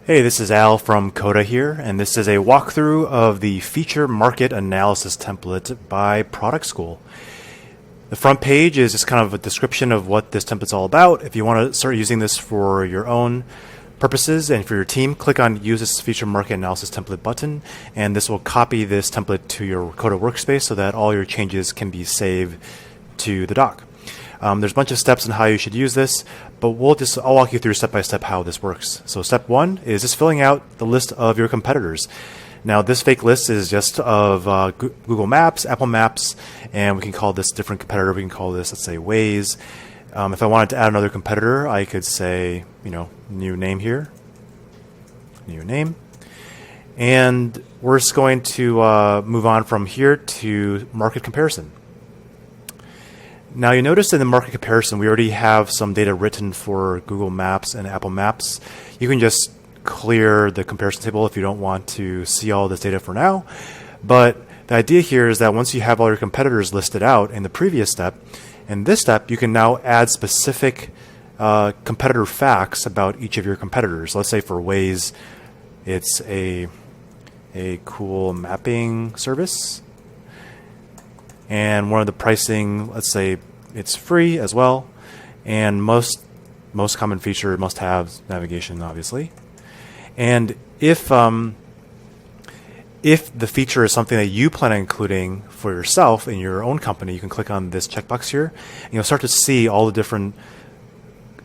Hey, this is Al from Coda here, and this is a walkthrough of the Feature Market Analysis template by Product School. The front page is just kind of a description of what this template's all about. If you want to start using this for your own purposes and for your team, click on Use this Feature Market Analysis template button, and this will copy this template to your Coda workspace so that all your changes can be saved to the doc. There's a bunch of steps on how you should use this, but I'll walk you through step by step how this works. So step one is just filling out the list of your competitors. Now this fake list is just of Google Maps, Apple Maps, and we can call this a different competitor. We can call this, let's say, Waze. If I wanted to add another competitor, I could say, new name here, new name. And we're just going to move on from here to market comparison. Now you notice in the market comparison we already have some data written for Google Maps and Apple Maps. You can just clear the comparison table if you don't want to see all this data for now. But the idea here is that once you have all your competitors listed out in the previous step, in this step you can now add specific competitor facts about each of your competitors. Let's say for Waze it's a cool mapping service. And one of the pricing, let's say it's free as well, and most common feature must have navigation, obviously. And if the feature is something that you plan on including for yourself in your own company, you can click on this checkbox here, and you'll start to see all the different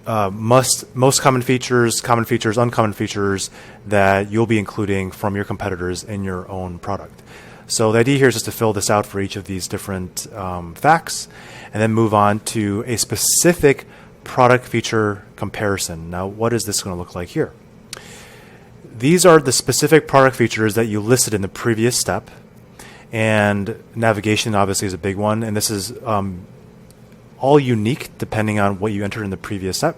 most common features, uncommon features that you'll be including from your competitors in your own product. So the idea here is just to fill this out for each of these different facts and then move on to a specific product feature comparison. Now, what is this going to look like here? These are the specific product features that you listed in the previous step, and navigation obviously is a big one, and this is all unique depending on what you entered in the previous step.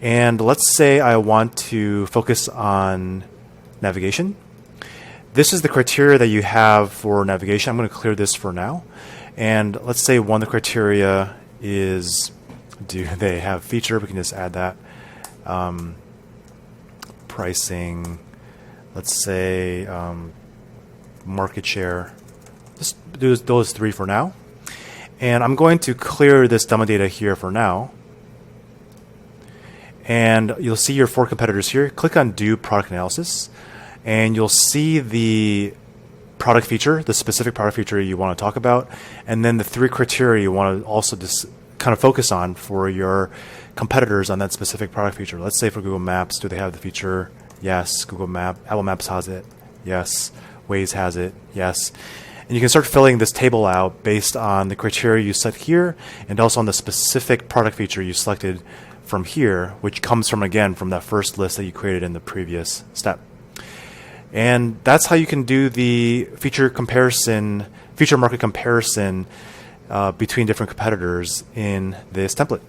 And let's say I want to focus on navigation. This is the criteria that you have for navigation. I'm going to clear this for now. And let's say one of the criteria is, do they have feature? We can just add that. Pricing, let's say market share. Just do those three for now. And I'm going to clear this demo data here for now. And you'll see your four competitors here. Click on Do Product Analysis. And you'll see the product feature, the specific product feature you want to talk about, and then the three criteria you want to also just kind of focus on for your competitors on that specific product feature. Let's say for Google Maps, do they have the feature? Yes. Apple Maps has it? Yes. Waze has it? Yes. And you can start filling this table out based on the criteria you set here and also on the specific product feature you selected from here, which comes from, again, from that first list that you created in the previous step. And that's how you can do the feature market comparison between different competitors in this template.